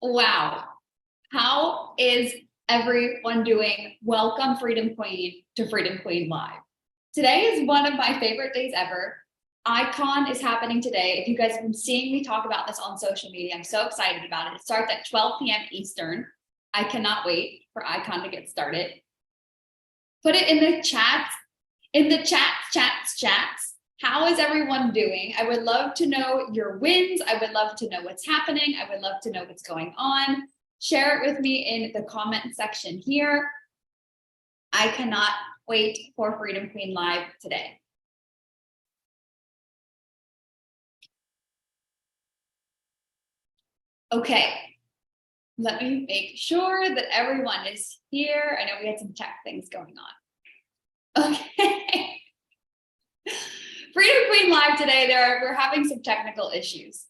Wow. How is everyone doing? Welcome, Freedom Queen, to Freedom Queen Live. Today is one of my favorite days ever. Icon is happening today. If you guys have been seeing me talk about this on social media, I'm so excited about it. It starts at 12 p.m. Eastern. I cannot wait for Icon to get started. Put it in the chats, chats. How is everyone doing? I would love to know your wins. I would love to know what's happening. I would love to know what's going on. Share it with me in the comment section here. I cannot wait for Freedom Queen Live today. Okay, let me make sure that everyone is here. I know we had some tech things going on. Okay. Freedom Queen Live today, we're having some technical issues.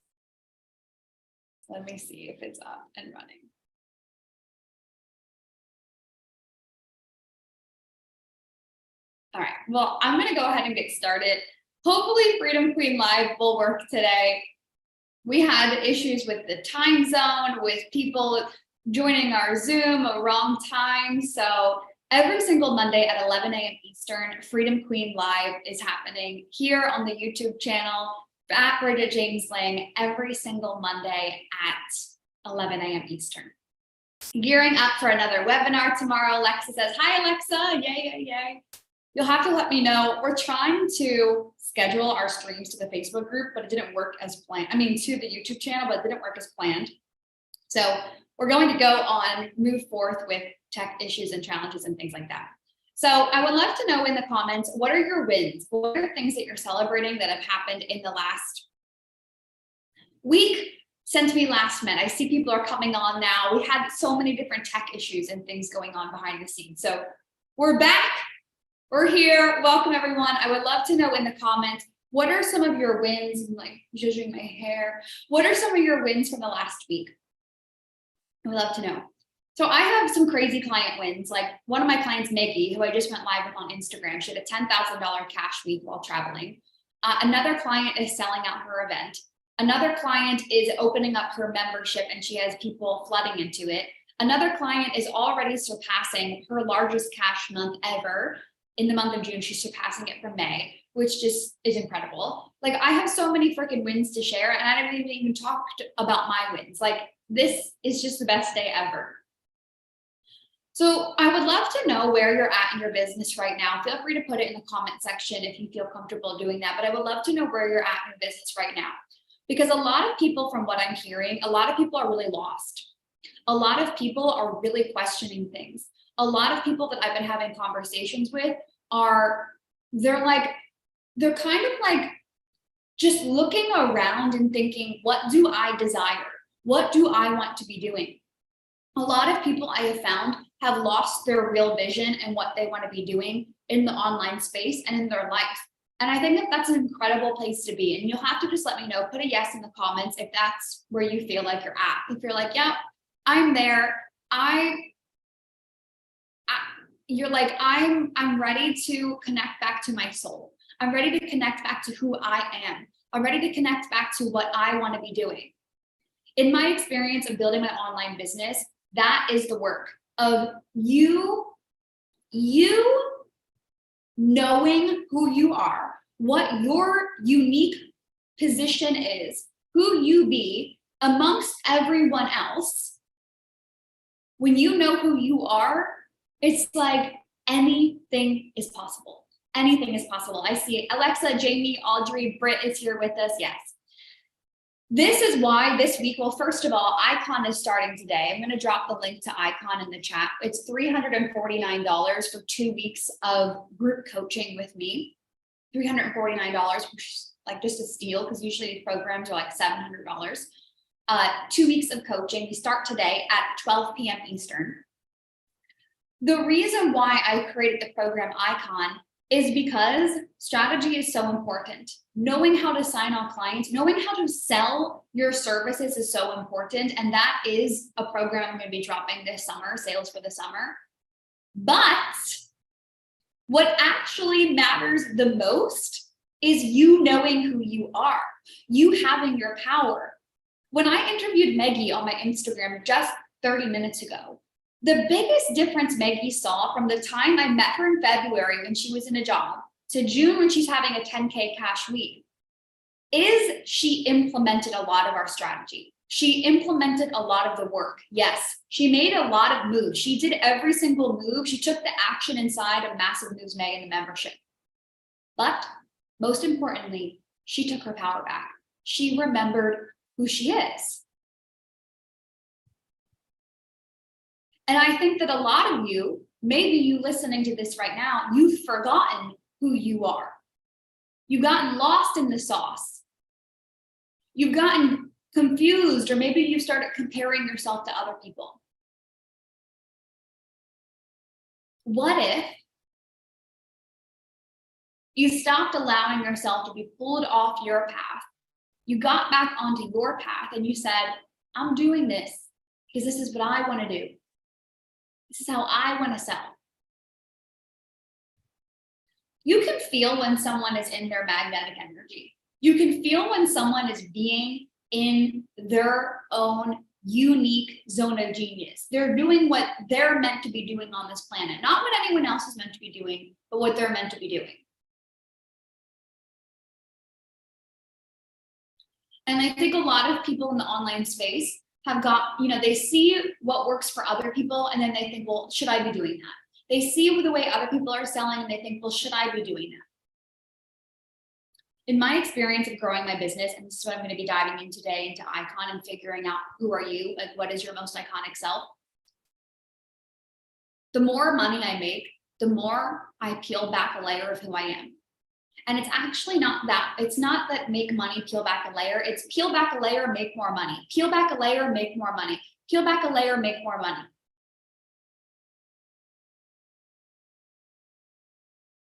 Let me see if it's up and running. All right, well, I'm gonna go ahead and get started. Hopefully Freedom Queen Live will work today. We had issues with the time zone, with people joining our Zoom a wrong time. So every single Monday at 11 a.m. Eastern, Freedom Queen Live is happening here on the YouTube channel at Bridget James Lang every single Monday at 11 a.m. Eastern. Gearing up for another webinar tomorrow. Alexa says, hi, Alexa, yay. You'll have to let me know. We're trying to schedule our streams to the Facebook group, but it didn't work as planned. I mean, to the YouTube channel, but it didn't work as planned. So we're going to go on, move forth with tech issues and challenges and things like that. So I would love to know in the comments, what are your wins? What are things that you're celebrating that have happened in the last week since we last met? I see people are coming on now. We had so many different tech issues and things going on behind the scenes. So we're back. We're here. Welcome, everyone. I would love to know in the comments, what are some of your wins? I'm like judging my hair. What are some of your wins from the last week? I would love to know. So I have some crazy client wins. Like one of my clients, Maggie, who I just went live with on Instagram, she had a $10,000 cash week while traveling. Another client is selling out her event. Another client is opening up her membership and she has people flooding into it. Another client is already surpassing her largest cash month ever. In the month of June, she's surpassing it from May, which just is incredible. Like I have so many freaking wins to share and I haven't even talked about my wins. Like this is just the best day ever. So I would love to know where you're at in your business right now. Feel free to put it in the comment section if you feel comfortable doing that, but I would love to know where you're at in your business right now. Because a lot of people, from what I'm hearing, a lot of people are really lost. A lot of people are really questioning things. A lot of people that I've been having conversations with they're kind of like just looking around and thinking, what do I desire? What do I want to be doing? A lot of people I have found have lost their real vision and what they want to be doing in the online space and in their life. And I think that that's an incredible place to be. And you'll have to just let me know, put a yes in the comments if that's where you feel like you're at. If you're like, yeah, I'm there. You're like, I'm ready to connect back to my soul. I'm ready to connect back to who I am. I'm ready to connect back to what I want to be doing. In my experience of building my online business, that is the work of you knowing who you are, what your unique position is, who you be amongst everyone else. When you know who you are, it's like anything is possible. Anything is possible. I see Alexa, Jamie, Audrey, Britt is here with us. Yes. This is why this week, well, first of all, Icon is starting today. I'm going to drop the link to Icon in the chat. It's $349 for 2 weeks of group coaching with me. $349, which is like just a steal because usually these programs are like $700. 2 weeks of coaching. We start today at 12 p.m. Eastern. The reason why I created the program Icon is because strategy is so important. Knowing how to sign on clients, knowing how to sell your services is so important. And that is a program I'm going to be dropping this summer, Sales for the Summer. But what actually matters the most is you knowing who you are, you having your power. When I interviewed Maggie on my Instagram just 30 minutes ago, the biggest difference Maggie saw from the time I met her in February when she was in a job to June when she's having a 10K cash week is she implemented a lot of our strategy. She implemented a lot of the work. Yes, she made a lot of moves. She did every single move. She took the action inside of Massive Moves Meg in the membership. But most importantly, she took her power back. She remembered who she is. And I think that a lot of you, maybe you listening to this right now, you've forgotten who you are. You've gotten lost in the sauce. You've gotten confused, or maybe you started comparing yourself to other people. What if you stopped allowing yourself to be pulled off your path? You got back onto your path and you said, I'm doing this because this is what I want to do. This is how I want to sell. You can feel when someone is in their magnetic energy. You can feel when someone is being in their own unique zone of genius. They're doing what they're meant to be doing on this planet, not what anyone else is meant to be doing, but what they're meant to be doing. And I think a lot of people in the online space have got, they see what works for other people and then they think, well, should I be doing that? They see the way other people are selling and they think, well, should I be doing that? In my experience of growing my business, and this is what I'm going to be diving in today into Icon and figuring out who are you, like what is your most iconic self. The more money I make, the more I peel back a layer of who I am. And it's actually not that, it's not that make money, peel back a layer. It's peel back a layer, make more money. Peel back a layer, make more money. Peel back a layer, make more money.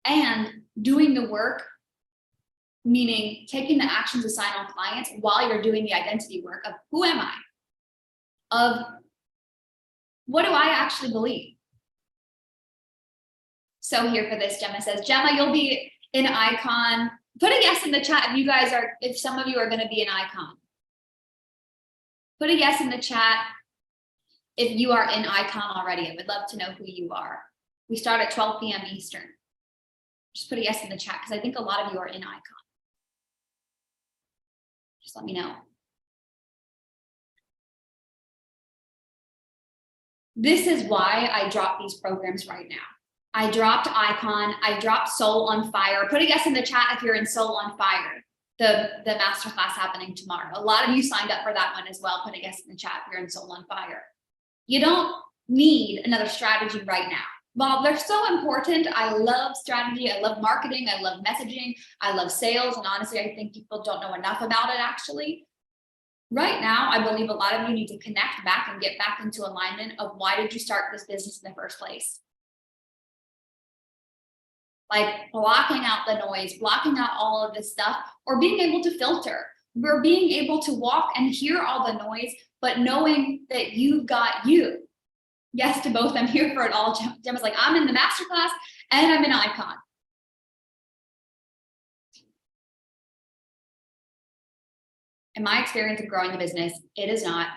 And doing the work, meaning taking the actions to sign on clients while you're doing the identity work of who am I? Of what do I actually believe? So here for this, Gemma says, Gemma, you'll be in Icon. Put a yes in the chat if you guys are, if some of you are going to be an Icon. Put a yes in the chat if you are in Icon already. I would love to know who you are. We start at 12 p.m. Eastern. Just put a yes in the chat because I think a lot of you are in Icon. Just let me know. This is why I drop these programs right now. I dropped Icon, I dropped Soul on Fire. Put a yes in the chat if you're in Soul on Fire, the masterclass happening tomorrow. A lot of you signed up for that one as well. Put a yes in the chat if you're in Soul on Fire. You don't need another strategy right now. While they're so important, I love strategy, I love marketing, I love messaging, I love sales, and honestly, I think people don't know enough about it actually. Right now, I believe a lot of you need to connect back and get back into alignment of why did you start this business in the first place? Like blocking out the noise, blocking out all of this stuff, or being able to filter. We're being able to walk and hear all the noise, but knowing that you've got you. Yes to both. I'm here for it all. Gemma's like, I'm in the masterclass and I'm in Icon. In my experience of growing the business, it is not,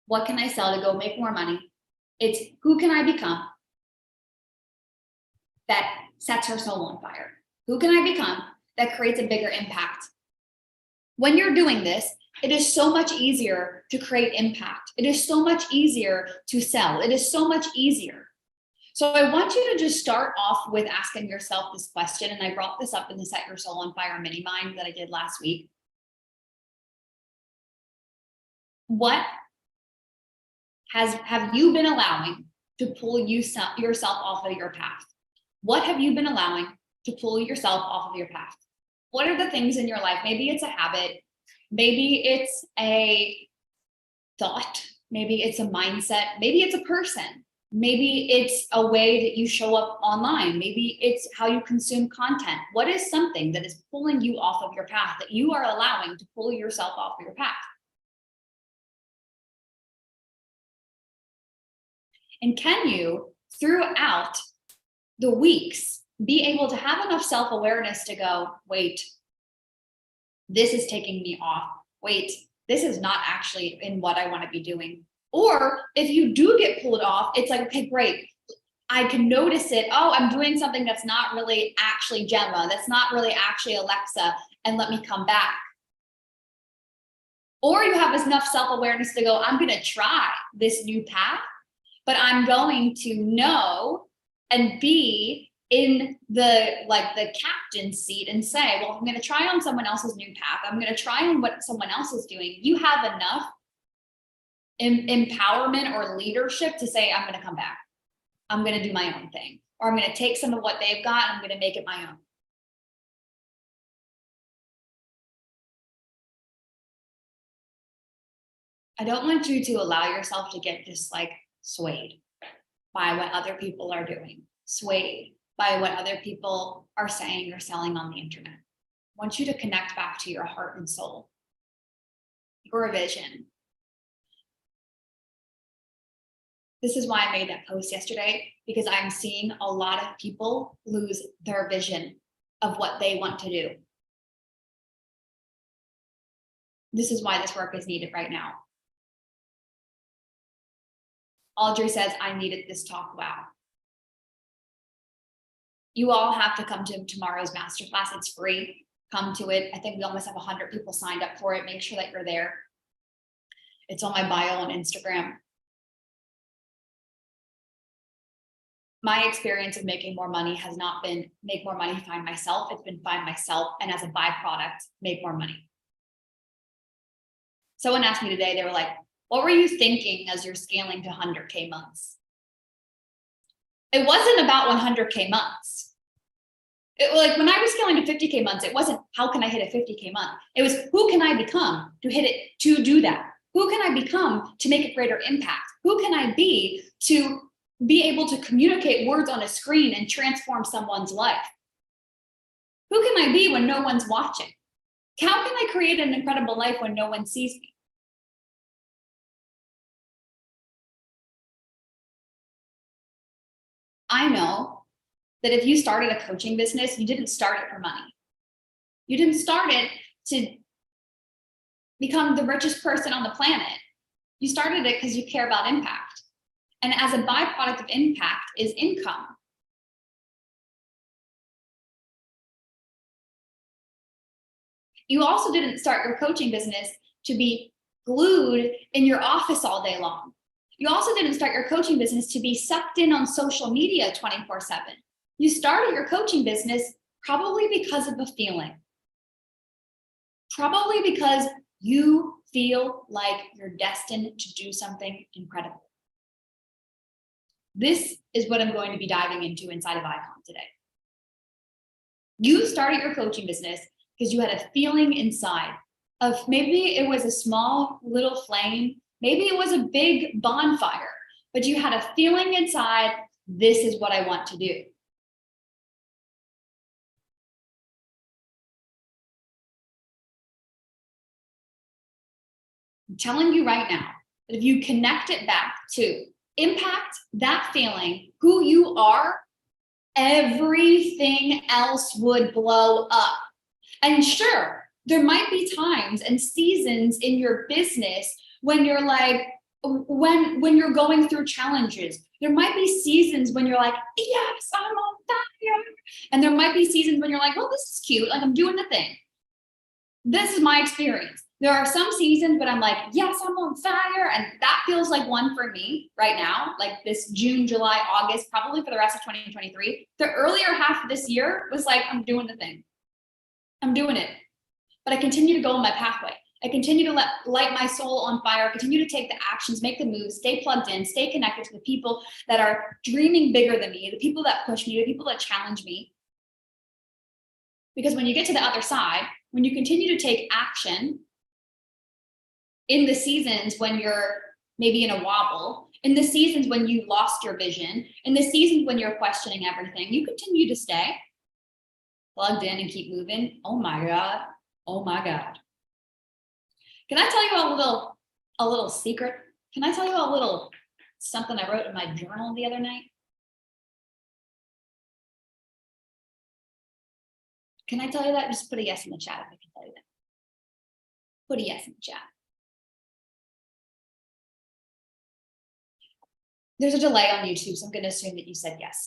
what can I sell to go make more money? It's who can I become that sets her soul on fire? Who can I become that creates a bigger impact? When you're doing this, it is so much easier to create impact. It is so much easier to sell. It is so much easier. So I want you to just start off with asking yourself this question. And I brought this up in the Set Your Soul on Fire mini mind that I did last week. What have you been allowing to pull yourself off of your path? What have you been allowing to pull yourself off of your path? What are the things in your life? Maybe it's a habit. Maybe it's a thought. Maybe it's a mindset. Maybe it's a person. Maybe it's a way that you show up online. Maybe it's how you consume content. What is something that is pulling you off of your path that you are allowing to pull yourself off of your path? And can you, throughout the weeks, be able to have enough self-awareness to go, wait, this is taking me off. Wait, this is not actually in what I want to be doing. Or if you do get pulled off, it's like, okay, great. I can notice it. Oh, I'm doing something that's not really actually Gemma. That's not really actually Alexa. And let me come back. Or you have enough self-awareness to go, I'm going to try this new path, but I'm going to know and be in the captain's seat and say, well, I'm going to try on someone else's new path. I'm going to try on what someone else is doing. You have enough empowerment or leadership to say, I'm going to come back. I'm going to do my own thing, or I'm going to take some of what they've got and I'm going to make it my own. I don't want you to allow yourself to get just like swayed by what other people are doing, swayed by what other people are saying or selling on the internet. I want you to connect back to your heart and soul, your vision. This is why I made that post yesterday, because I'm seeing a lot of people lose their vision of what they want to do. This is why this work is needed right now. Audrey says, I needed this talk. Wow. You all have to come to tomorrow's masterclass. It's free. Come to it. I think we almost have 100 people signed up for it. Make sure that you're there. It's on my bio on Instagram. My experience of making more money has not been make more money, find myself. It's been find myself, and as a byproduct, make more money. Someone asked me today, they were like, what were you thinking as you're scaling to 100K months? It wasn't about 100K months. Like when I was scaling to 50K months, it wasn't how can I hit a 50K month? It was who can I become to hit it, to do that? Who can I become to make a greater impact? Who can I be to be able to communicate words on a screen and transform someone's life? Who can I be when no one's watching? How can I create an incredible life when no one sees me? I know that if you started a coaching business, you didn't start it for money. You didn't start it to become the richest person on the planet. You started it because you care about impact. And as a byproduct of impact is income. You also didn't start your coaching business to be glued in your office all day long. You also didn't start your coaching business to be sucked in on social media 24/7. You started your coaching business probably because of a feeling. Probably because you feel like you're destined to do something incredible. This is what I'm going to be diving into inside of Icon today. You started your coaching business because you had a feeling inside of maybe it was a small little flame, maybe it was a big bonfire, but you had a feeling inside, this is what I want to do. I'm telling you right now that if you connect it back to impact, that feeling, who you are, everything else would blow up. And sure, there might be times and seasons in your business when you're like, when you're going through challenges. There might be seasons when you're like, yes, I'm on fire. And there might be seasons when you're like, well, this is cute. Like I'm doing the thing. This is my experience. There are some seasons, but I'm like, yes, I'm on fire. And that feels like one for me right now, like this June, July, August, probably for the rest of 2023. The earlier half of this year was like, I'm doing the thing. I'm doing it. But I continue to go on my pathway. I continue to light my soul on fire, continue to take the actions, make the moves, stay plugged in, stay connected to the people that are dreaming bigger than me, the people that push me, the people that challenge me. Because when you get to the other side, when you continue to take action in the seasons when you're maybe in a wobble, in the seasons when you lost your vision, in the seasons when you're questioning everything, you continue to stay plugged in and keep moving. Oh my God. Oh my God. Can I tell you a little secret? Can I tell you a little something I wrote in my journal the other night? Can I tell you that? Just put a yes in the chat if I can tell you that. Put a yes in the chat. There's a delay on YouTube, so I'm going to assume that you said yes.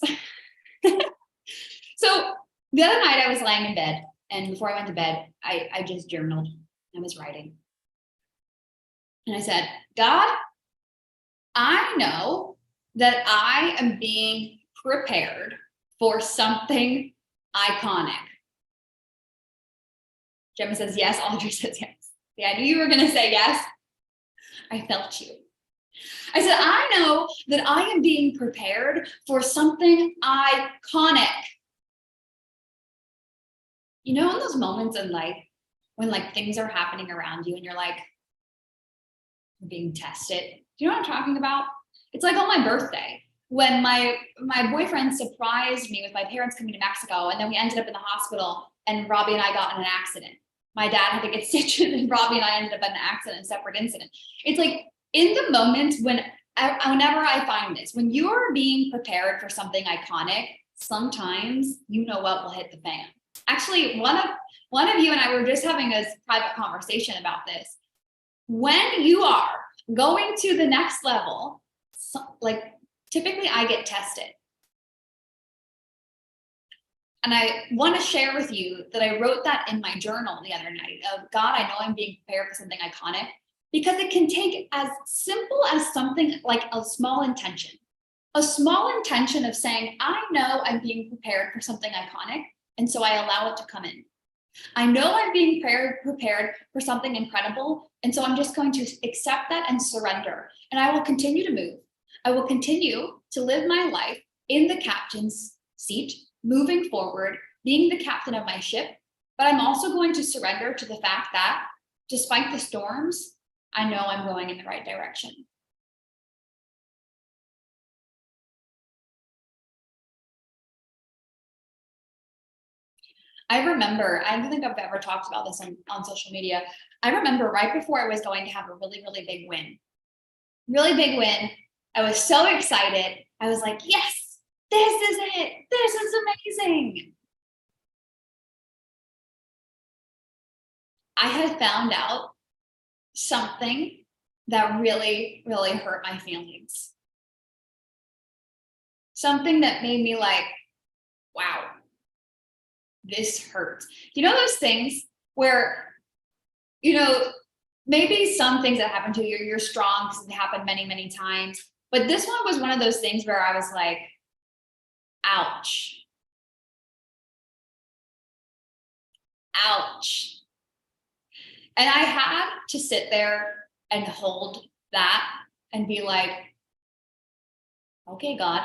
So the other night I was laying in bed, and before I went to bed, I just journaled. I was writing. And I said, God, I know that I am being prepared for something iconic. Gemma says yes. Audrey says yes. Yeah, I knew you were going to say yes. I felt you. I said, I know that I am being prepared for something iconic. You know, in those moments in life when like things are happening around you and you're like being tested. Do you know what I'm talking about? It's like on my birthday when my boyfriend surprised me with my parents coming to Mexico, and then we ended up in the hospital and Robbie and I got in an accident. My dad had to get stitches and Robbie and I ended up in an accident, separate incident. It's like in the moments whenever I find this, when you are being prepared for something iconic, sometimes you know what will hit the fan. Actually, one of you and I were just having a private conversation about this. When you are going to the next level, like typically I get tested. And I want to share with you that I wrote that in my journal the other night of, God, I know I'm being prepared for something iconic, because it can take as simple as something like a small intention of saying, I know I'm being prepared for something iconic. And so I allow it to come in. I know I'm being prepared for something incredible. And so I'm just going to accept that and surrender. And I will continue to move. I will continue to live my life in the captain's seat, moving forward, being the captain of my ship. But I'm also going to surrender to the fact that despite the storms, I know I'm going in the right direction. I remember, I don't think I've ever talked about this on social media. I remember right before I was going to have a really, really big win. I was so excited. I was like, yes, this is it. This is amazing. I had found out something that really, really hurt my feelings. Something that made me like, wow, this hurts. You know those things where, you know, maybe some things that happen to you, you're strong because it happened many, many times. But this one was one of those things where I was like, ouch. Ouch. And I had to sit there and hold that and be like, okay, God,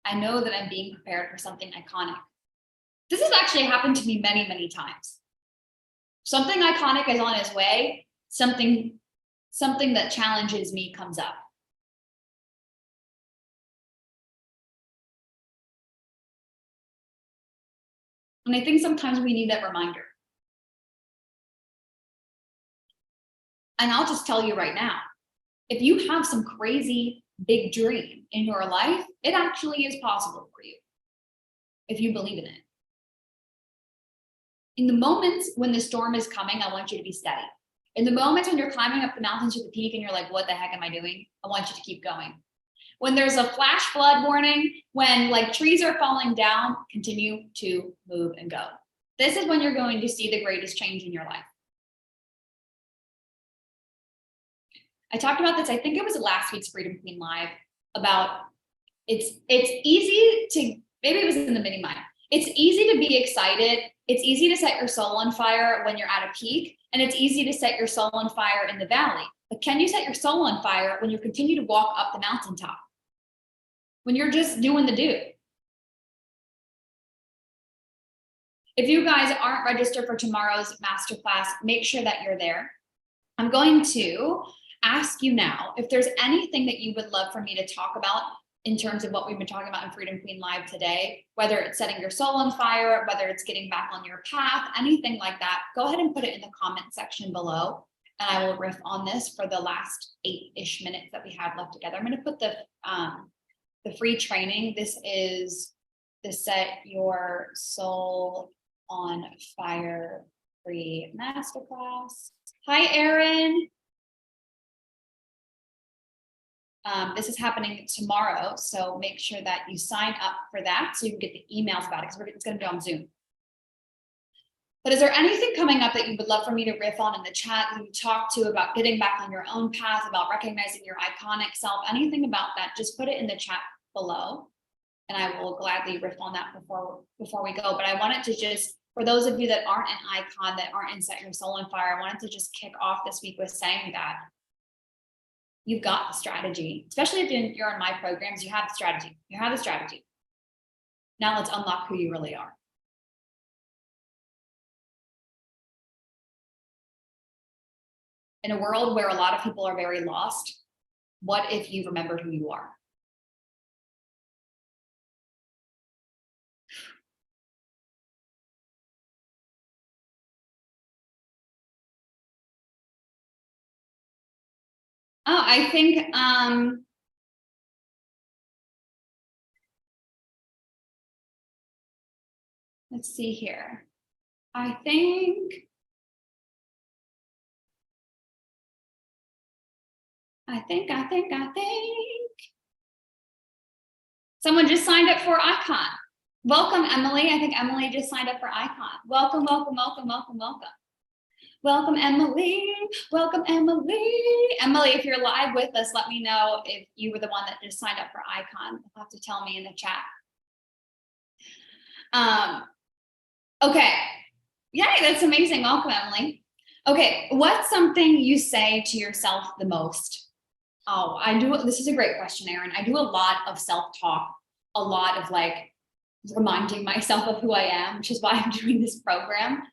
I know that I'm being prepared for something iconic. This has actually happened to me many, many times. Something iconic is on its way. Something that challenges me comes up. And I think sometimes we need that reminder. And I'll just tell you right now, if you have some crazy big dream in your life, it actually is possible for you if you believe in it. In the moments when the storm is coming, I want you to be steady. In the moments when you're climbing up the mountain to the peak and you're like, what the heck am I doing? I want you to keep going. When there's a flash flood warning, when like trees are falling down, continue to move and go. This is when you're going to see the greatest change in your life. I talked about this, I think it was last week's Freedom Queen Live, about it's easy to, maybe it was in the mini mind. It's easy to be excited. It's easy to set your soul on fire when you're at a peak, and it's easy to set your soul on fire in the valley. But can you set your soul on fire when you continue to walk up the mountaintop? When you're just doing the do? If you guys aren't registered for tomorrow's masterclass, make sure that you're there. I'm going to ask you now if there's anything that you would love for me to talk about in terms of what we've been talking about in Freedom Queen Live today, whether it's setting your soul on fire, whether it's getting back on your path, anything like that, go ahead and put it in the comment section below. And I will riff on this for the last 8-ish minutes that we have left together. I'm going to put the free training. This is the Set Your Soul on Fire free masterclass. Hi, Erin. This is happening tomorrow, so make sure that you sign up for that so you can get the emails about it, because it's going to be on Zoom. But is there anything coming up that you would love for me to riff on in the chat, that you talk to about getting back on your own path, about recognizing your iconic self, anything about that? Just put it in the chat below, and I will gladly riff on that before we go. But I wanted to just, for those of you that aren't an icon, that aren't in Set Your Soul on Fire, I wanted to just kick off this week with saying that you've got the strategy, especially if you're in my programs, you have the strategy. You have the strategy. Now let's unlock who you really are. In a world where a lot of people are very lost, what if you remembered who you are? Oh, I think, let's see here. I think someone just signed up for Icon. Welcome, Emily. I think Emily just signed up for Icon. Welcome, welcome, welcome, welcome, welcome. Welcome, Emily. Welcome, Emily. Emily, if you're live with us, let me know if you were the one that just signed up for Icon. You'll have to tell me in the chat. Okay. Yay, that's amazing. Welcome, Emily. Okay, what's something you say to yourself the most? Oh, this is a great question, Erin. I do a lot of self-talk, a lot of like reminding myself of who I am, which is why I'm doing this program.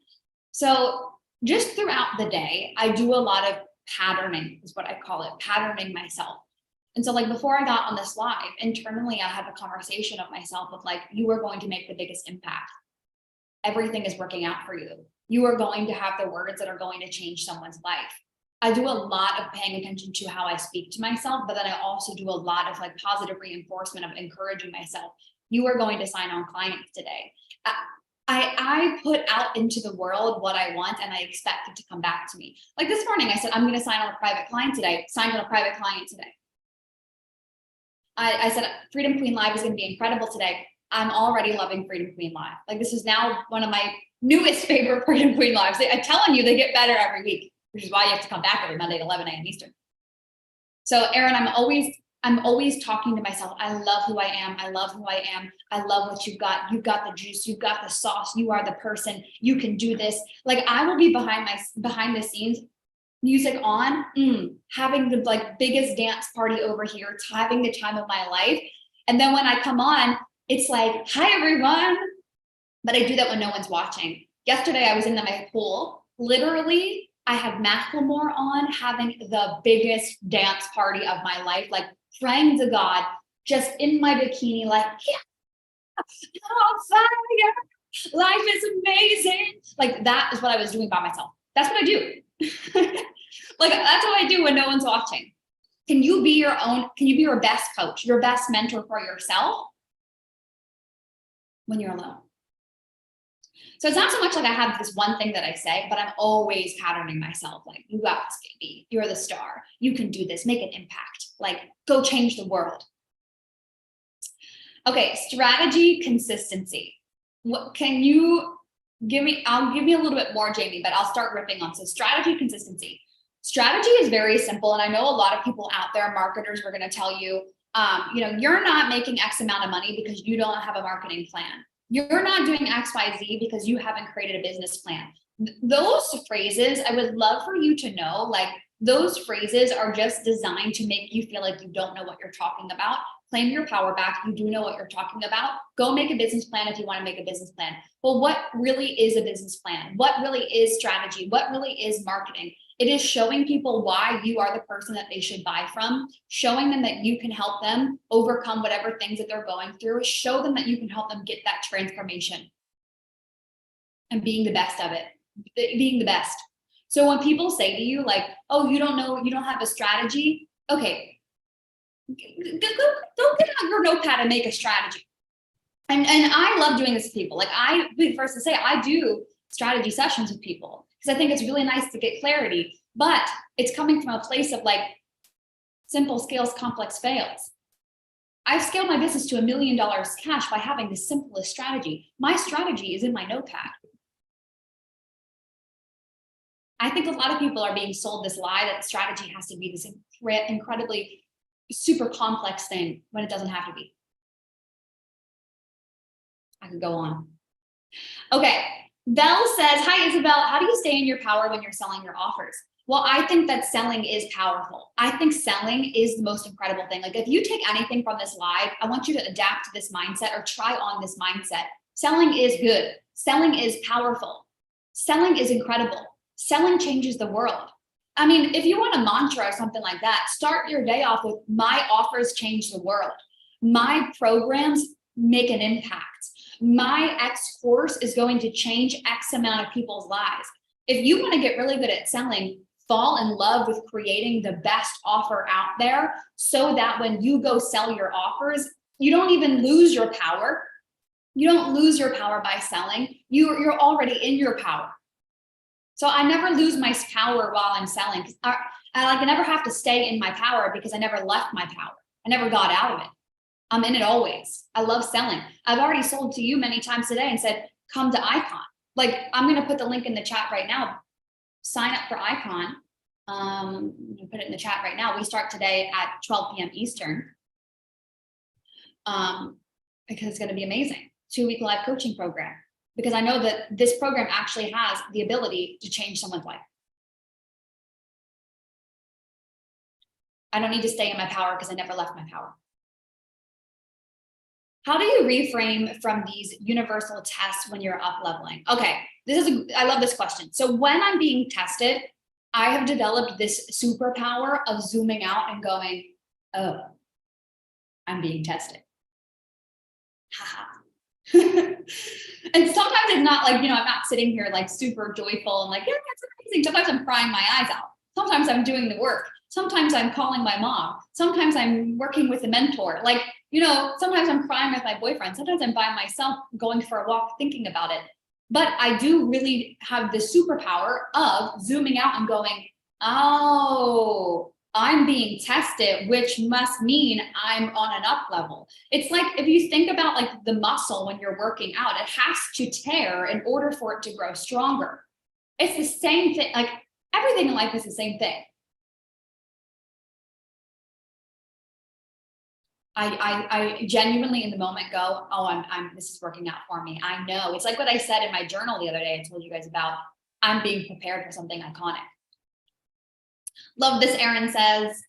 So just throughout the day, I do a lot of patterning, is what I call it, patterning myself. And so like before I got on this live, internally, I have a conversation of myself of like, you are going to make the biggest impact. Everything is working out for you. You are going to have the words that are going to change someone's life. I do a lot of paying attention to how I speak to myself, but then I also do a lot of like positive reinforcement of encouraging myself. You are going to sign on clients today. I put out into the world what I want, and I expect it to come back to me. Like this morning, I said, I'm going to sign on a private client today. Signed on a private client today. I said, Freedom Queen Live is going to be incredible today. I'm already loving Freedom Queen Live. Like this is now one of my newest favorite Freedom Queen Lives. I'm telling you, they get better every week, which is why you have to come back every Monday at 11 a.m. Eastern. So Erin, I'm always talking to myself. I love who I am. I love who I am. I love what you've got. You've got the juice. You've got the sauce. You are the person. You can do this. Like I will be behind the scenes, music on, having the like biggest dance party over here. It's having the time of my life. And then when I come on, it's like, hi everyone. But I do that when no one's watching. Yesterday I was in my pool. Literally, I had Macklemore on, having the biggest dance party of my life, like praying to God, just in my bikini, like, yeah, I'm on fire. Life is amazing. Like that is what I was doing by myself. That's what I do. Like that's what I do when no one's watching. Can you be your best coach, your best mentor for yourself when you're alone? So it's not so much like I have this one thing that I say, but I'm always patterning myself. Like, you got this, baby. You're the star. You can do this. Make an impact. Like, go change the world. Okay, strategy, consistency. What can you give me? I'll give you a little bit more, Jamie, but I'll start ripping on. So strategy, consistency. Strategy is very simple. And I know a lot of people out there, marketers, were going to tell you, you're not making X amount of money because you don't have a marketing plan. You're not doing X, Y, Z because you haven't created a business plan. Those phrases, I would love for you to know, like those phrases are just designed to make you feel like you don't know what you're talking about. Claim your power back. You do know what you're talking about. Go make a business plan if you want to make a business plan. Well, what really is a business plan? What really is strategy? What really is marketing? It is showing people why you are the person that they should buy from, showing them that you can help them overcome whatever things that they're going through, show them that you can help them get that transformation and being the best of it, being the best. So when people say to you like, oh, you don't know, you don't have a strategy. Okay, go get out your notepad and make a strategy. And I love doing this with people. Like I be the first to say, I do strategy sessions with people because I think it's really nice to get clarity, but it's coming from a place of like, Simple scales, complex fails. I've scaled my business to $1 million cash by having the simplest strategy. My strategy is in my notepad. I think a lot of people are being sold this lie that strategy has to be this incredibly super complex thing when it doesn't have to be. I could go on. Okay, Belle says, hi, Isabel. How do you stay in your power when you're selling your offers? Well, I think that selling is powerful. I think selling is the most incredible thing. Like if you take anything from this live, I want you to adapt to this mindset or try on this mindset. Selling is good. Selling is powerful. Selling is incredible. Selling changes the world. I mean, if you want a mantra or something like that, start your day off with my offers change the world. My programs make an impact. My X course is going to change X amount of people's lives. If you want to get really good at selling, fall in love with creating the best offer out there so that when you go sell your offers, you don't even lose your power. You don't lose your power by selling. You're already in your power. So I never lose my power while I'm selling. I never have to stay in my power because I never left my power. I never got out of it. I'm in it always. I love selling. I've already sold to you many times today and said, come to Icon. Like I'm going to put the link in the chat right now. Sign up for Icon. Put it in the chat right now. We start today at 12 p.m. Eastern. Because it's going to be amazing. 2-week live coaching program. Because I know that this program actually has the ability to change someone's life. I don't need to stay in my power because I never left my power. How do you reframe from these universal tests when you're up leveling? Okay, I love this question. So when I'm being tested, I have developed this superpower of zooming out and going, oh, I'm being tested. Haha. And sometimes it's not like, I'm not sitting here like super joyful and like, yeah, that's amazing. Sometimes I'm crying my eyes out. Sometimes I'm doing the work. Sometimes I'm calling my mom. Sometimes I'm working with a mentor. Like, sometimes I'm crying with my boyfriend. Sometimes I'm by myself going for a walk, thinking about it. But I do really have the superpower of zooming out and going, oh, I'm being tested, which must mean I'm on an up level. It's like, if you think about like the muscle when you're working out, it has to tear in order for it to grow stronger. It's the same thing. Like everything in life is the same thing. I genuinely in the moment go, oh, this is working out for me. I know. It's like what I said in my journal the other day. I told you guys about, I'm being prepared for something iconic. Love this, Erin says.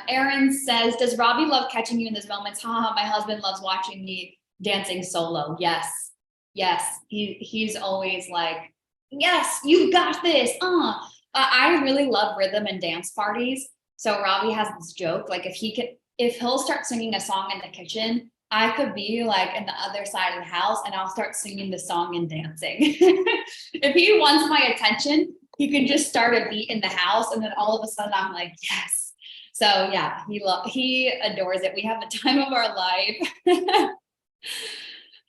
Erin says, does Robbie love catching you in those moments? Haha, my husband loves watching me dancing solo. Yes. He's always like, yes, you got this. I really love rhythm and dance parties. So Robbie has this joke, like if he'll start singing a song in the kitchen, I could be like in the other side of the house and I'll start singing the song and dancing. If he wants my attention, he can just start a beat in the house. And then all of a sudden I'm like, yes. So yeah, he adores it. We have the time of our life.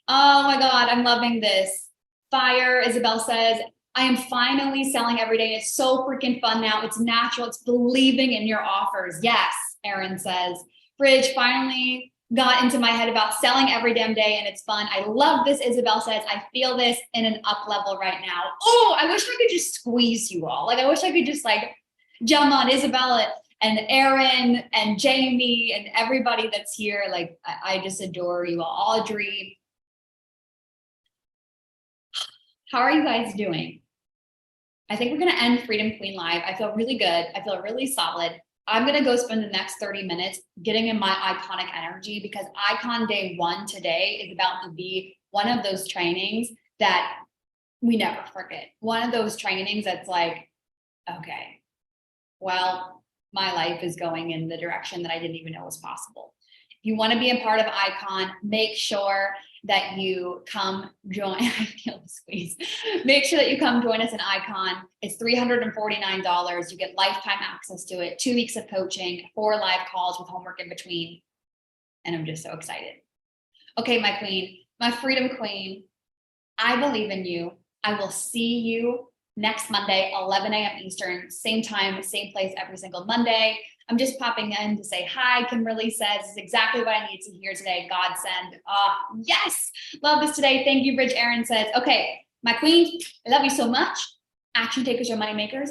Oh my God, I'm loving this. Fire, Isabel says, I am finally selling every day. It's so freaking fun now. It's natural. It's believing in your offers. Yes, Erin says. Bridge finally got into my head about selling every damn day and it's fun. I love this, Isabel says. I feel this in an up level right now. Oh, I wish I could just squeeze you all. Like, I wish I could just like jump on Isabel and Erin and Jamie and everybody that's here. Like, I just adore you all. Audrey. How are you guys doing? I think we're going to end Freedom Queen Live. I feel really good. I feel really solid. I'm going to go spend the next 30 minutes getting in my iconic energy because Icon Day 1 today is about to be one of those trainings that we never forget. One of those trainings that's like, okay, well, my life is going in the direction that I didn't even know was possible. If you want to be a part of Icon, make sure that you come join. I feel the squeeze. Make sure that you come join us in Icon. It's $349. You get lifetime access to it, 2 weeks of coaching, 4 live calls with homework in between. And I'm just so excited. Okay, my queen, my freedom queen, I believe in you. I will see you next Monday, 11 a.m. Eastern, same time, same place every single Monday. I'm just popping in to say hi. Kimberly says, this is exactly what I needed to hear today. Godsend. Yes, love this today. Thank you, Rich. Aaron says, okay, my queens, I love you so much. Action takers are money makers.